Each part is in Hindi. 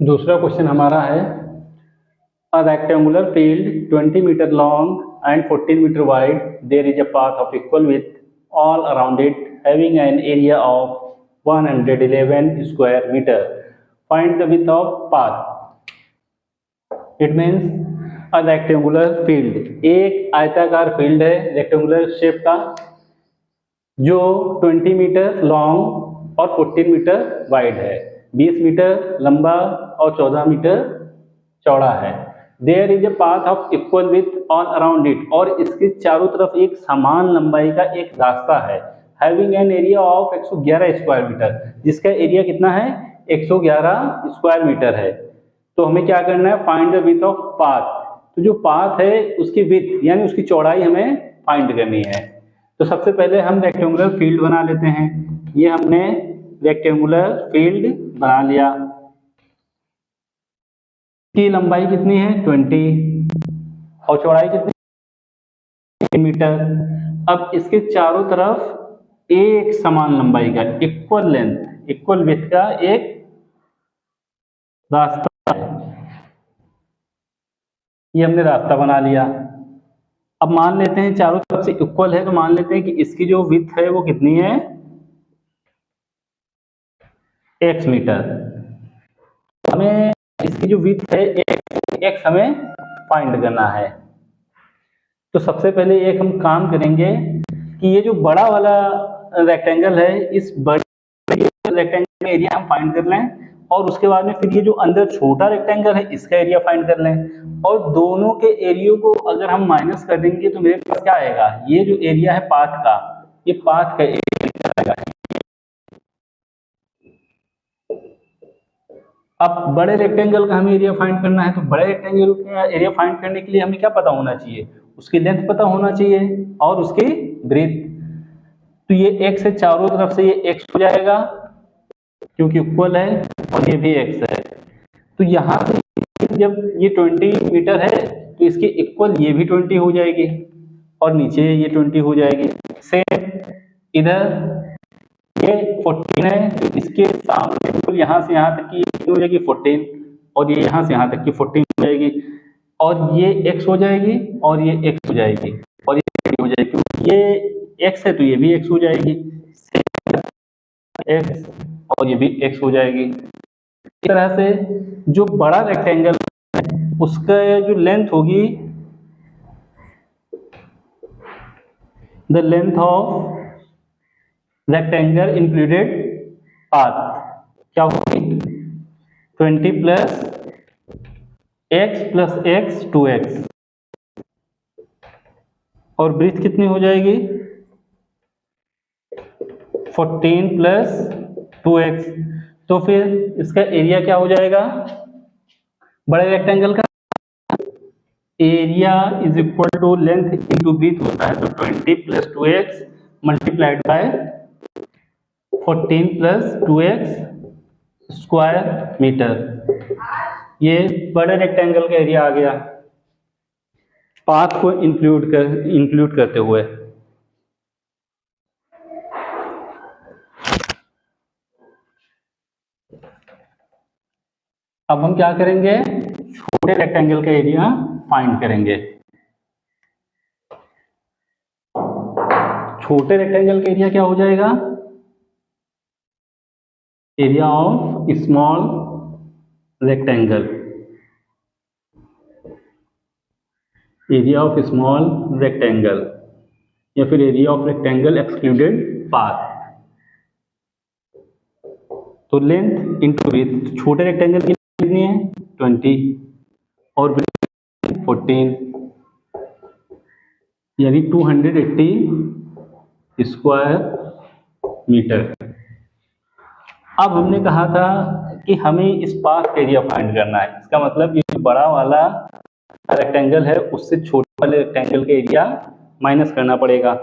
दूसरा क्वेश्चन हमारा है a rectangular field 20 meter long and 14 meter wide. There is a path of equal width all around it, having an area of 111 square meter. Find the width of path. It means a rectangular field. एक आयताकार फील्ड है रेक्टेंगुलर शेप का, जो 20 मीटर लॉन्ग और 14 मीटर वाइड है, 20 मीटर लंबा और 14 मीटर चौड़ा है। There is a path of equal width all around it, और इसके चारों तरफ एक समान लंबाई का एक रास्ता है। Having an area of 111 square metre, जिसका एरिया कितना है 111 स्क्वायर मीटर है। तो हमें क्या करना है, find the width of path. तो जो पाथ है उसकी विथ यानी उसकी चौड़ाई हमें फाइंड करनी है। तो सबसे पहले हम रेक्टेंगुलर फील्ड बना लेते हैं। ये हमने रेक्टेंगुलर फील्ड बना लिया। की लंबाई कितनी है 20 और चौड़ाई कितनी मीटर। अब इसके चारों तरफ एक समान लंबाई का इक्वल लेंथ इक्वल विड्थ का एक रास्ता है। ये हमने रास्ता बना लिया। अब मान लेते हैं चारों तरफ से इक्वल है, तो मान लेते हैं कि इसकी जो विड्थ है वो कितनी है x मीटर। हमें इसकी जो विड्थ है x हमें फाइंड करना है। तो सबसे पहले एक हम काम करेंगे कि ये जो बड़ा वाला रेक्टेंगल है, इस बड़े रेक्टेंगल एरिया हम फाइंड कर लें, और उसके बाद में फिर ये जो अंदर छोटा रेक्टेंगल है इसका एरिया फाइंड कर लें, और दोनों के एरिया को अगर हम माइनस कर देंगे तो मेरे पास क्या आएगा, ये जो एरिया है पाथ का, ये पाथ का एरिया आएगा। अब बड़े रेक्टेंगल का हमें एरिया फाइंड करना है, तो बड़े रेक्टेंगल का एरिया फाइंड करने के लिए हमें क्या पता होना चाहिए, उसकी लेंथ पता होना चाहिए और उसकी ब्रेथ। तो ये x है, चारों तरफ से ये x हो जाएगा क्योंकि इक्वल है, और ये भी x है। तो यहाँ से जब ये 20 मीटर है तो इसकी इक्वल ये भी 20 हो जाएगी, और नीचे ये 20 हो जाएगी। सेम इधर ये 14 है, तो इसके सामने बिल्कुल यहाँ से यहाँ तक की हो जाएगी 14, और ये यहाँ से यहाँ तक की 14 हो जाएगी, और ये x हो जाएगी, और ये x हो जाएगी, और ये हो जाएगी। ये x है तो ये भी x हो जाएगी, x और ये भी x हो जाएगी। इस तरह से जो बड़ा रेक्टेंगल है उसका जो लेंथ होगी, the length of rectangle included path क्या होगी 20 प्लस x 2x, और ब्रीथ कितनी हो जाएगी 14 प्लस 2x। तो फिर इसका एरिया क्या हो जाएगा, बड़े रेक्टेंगल का area is equal to length into breadth होता है, तो 20 plus 2x multiplied by 14 plus 2x square metre. ये बड़े रेक्टेंगल का एरिया आ गया पाथ को इंक्लूड करते हुए। अब हम क्या करेंगे, छोटे रेक्टेंगल का एरिया फाइंड करेंगे। छोटे रेक्टेंगल का एरिया क्या हो जाएगा, area of small rectangle, area of small rectangle, या फिर area of rectangle excluded path. तो लेंथ इंटू ब्रीथ, छोटे रेक्टेंगल की कितनी है 20 और ब्रीथ 14, यानी 280 स्क्वायर मीटर। अब हमने कहा था कि हमें इस पाथ का एरिया फाइंड करना है, इसका मतलब ये जो बड़ा वाला रेक्टेंगल है उससे छोटे वाले रेक्टेंगल का एरिया माइनस करना पड़ेगा।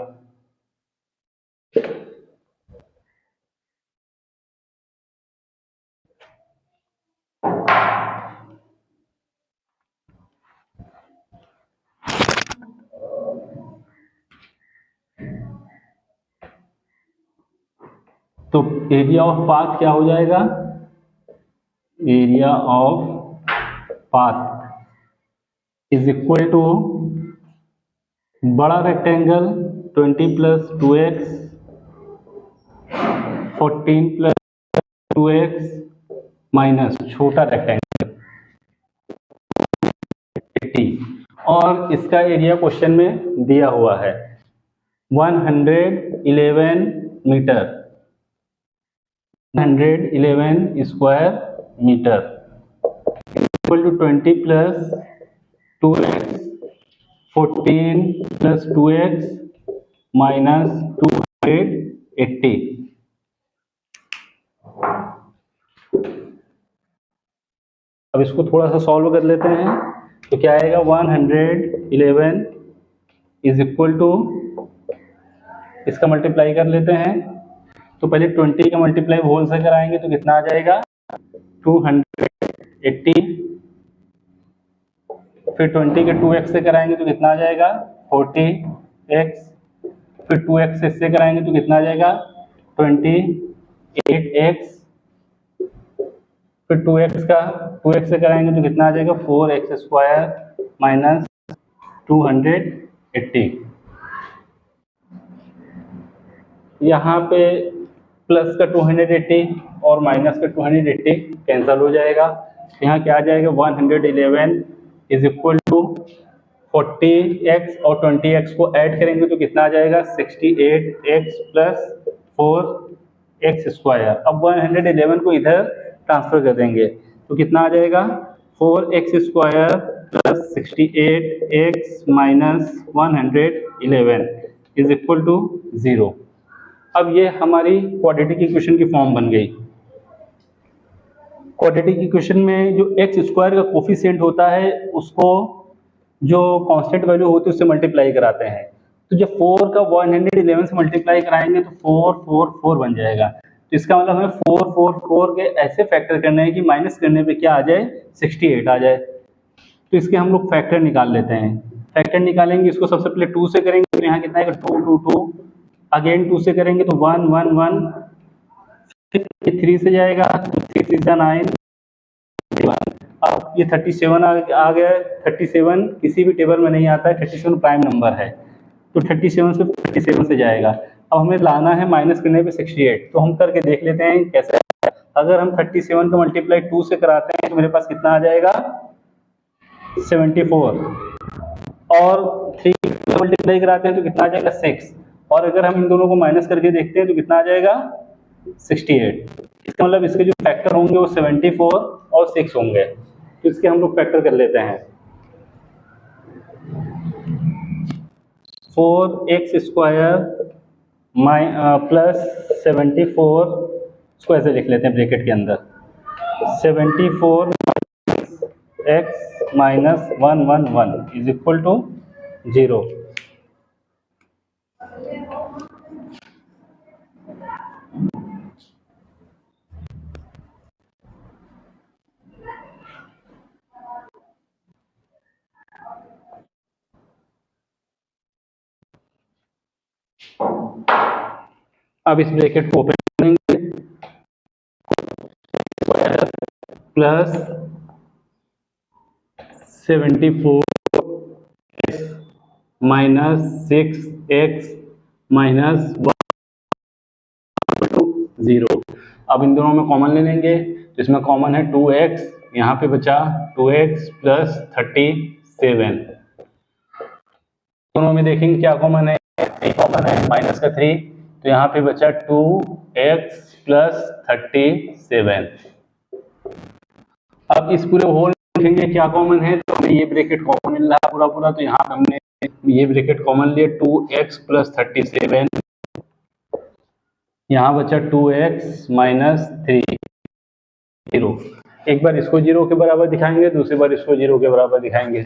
तो एरिया ऑफ पाथ क्या हो जाएगा, area of path is equal to बड़ा rectangle 20 plus 2x 14 plus 2x minus छोटा रेक्टेंगल 80 और इसका एरिया क्वेश्चन में दिया हुआ है 111 metre 111 square metre equal to 20 plus 2x 14 plus 2x minus 280। अब इसको थोड़ा सा सॉल्व कर लेते हैं तो क्या आएगा 111 इज इक्वल टू इसका मल्टीप्लाई कर लेते हैं तो पहले 20 का मल्टीप्लाई होल से कराएंगे तो कितना आ जाएगा 280 फिर 20 के 2x से कराएंगे तो कितना आ जाएगा 40x फिर 2x इससे कराएंगे तो कितना आ जाएगा 28x फिर 2x से कराएंगे तो कितना आ जाएगा 4x स्क्वायर माइनस 280। यहाँ पे प्लस का 280 और माइनस का 280 कैंसिल हो जाएगा। यहाँ क्या आ जाएगा 111 इज इक्वल टू 40x और 20x को ऐड करेंगे तो कितना आ जाएगा 68x प्लस 4x स्क्वायर। अब 111 को इधर ट्रांसफर कर देंगे तो कितना आ जाएगा 4x square plus 68x minus 111 is equal to 0। अब ये हमारी क्वाड्रेटिक इक्वेशन की फॉर्म बन गई। क्वाड्रेटिक इक्वेशन में जो एक्स स्क्वायर का कोफिशिएंट होता है उसको जो कांस्टेंट वैल्यू होती है उससे मल्टीप्लाई कराते हैं। तो जब 4 का 111 से मल्टीप्लाई कराएंगे तो 4 4 4 बन जाएगा। तो इसका मतलब हमें 4 4 4 के ऐसे फैक्टर करने हैं कि माइनस करने पे क्या आ जाए 68 आ जाए। तो इसके हम लोग फैक्टर निकाल लेते हैं। फैक्टर निकालेंगे इसको सबसे पहले 2 से करेंगे तो यहाँ कितना आएगा 2 2 2 अगेन 2 से करेंगे तो 1 1 1 फिर 3 से जाएगा 3 3 9 अब ये 37 आ गया। 37 किसी भी टेबल में नहीं आता है, 37 प्राइम नंबर है तो 37 से जाएगा। अब हमें लाना है माइनस करने पे 68 तो हम करके देख लेते हैं कैसे। अगर हम 37 का मल्टीप्लाई 2 से कराते हैं तो मेरे पास कितना आ जाएगा 74 और 3 का मल्टीप्लाई कराते हैं तो कितना आ जाएगा 6 और अगर हम इन दोनों को माइनस करके देखते हैं तो कितना आ जाएगा 68। इसका मतलब इसके जो फैक्टर होंगे वो 74 और 6 होंगे। तो इसके हम लोग फैक्टर कर लेते हैं 4x स्क्वायर प्लस 74 इसको ऐसे लिख लेते हैं ब्रैकेट के अंदर 74 x minus 111 is equal to 0। अब इस ब्रैकेट को ओपन करेंगे प्लस 74 माइनस 6x माइनस 0। अब इन दोनों में कॉमन ले लेंगे तो इसमें कॉमन है 2x यहाँ पे बचा 2x प्लस 37। दोनों में देखेंगे क्या कॉमन है 3 कॉमन है माइनस का 3 तो यहाँ पे बचा 2x प्लस 37। अब इस पूरे होल देखेंगे क्या कॉमन है तो हमें ये ब्रैकेट कॉमन मिल रहा है पूरा पूरा तो यहाँ पे हमने ये ब्रैकेट कॉमन लिया 2x प्लस 37 यहाँ बचा 2x माइनस 3 0। एक बार इसको 0 के बराबर दिखाएंगे दूसरी बार इसको 0 के बराबर दिखाएंगे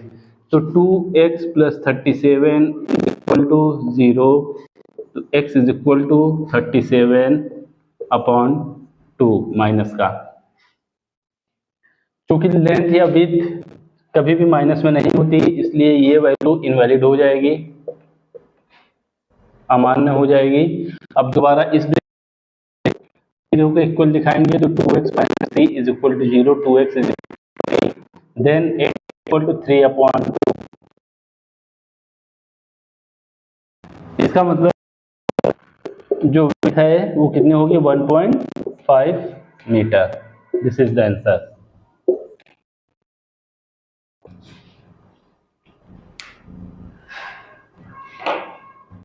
तो 2x plus 37 is equal to 0 तो x is equal to 37 upon 2 minus का। क्योंकि लेंथ या विड्थ कभी भी माइनस में नहीं होती इसलिए ये वैल्यू इनवैलिड हो जाएगी अमान्य हो जाएगी। अब दोबारा इस को इक्वल दिखाएंगे तो 2x minus 3 is equal to 0, 2x is equal to 3, then 8 is equal to 3 upon 2. इसका मतलब जो विड्थ है वो कितनी होगी 1.5 metre. This is the answer.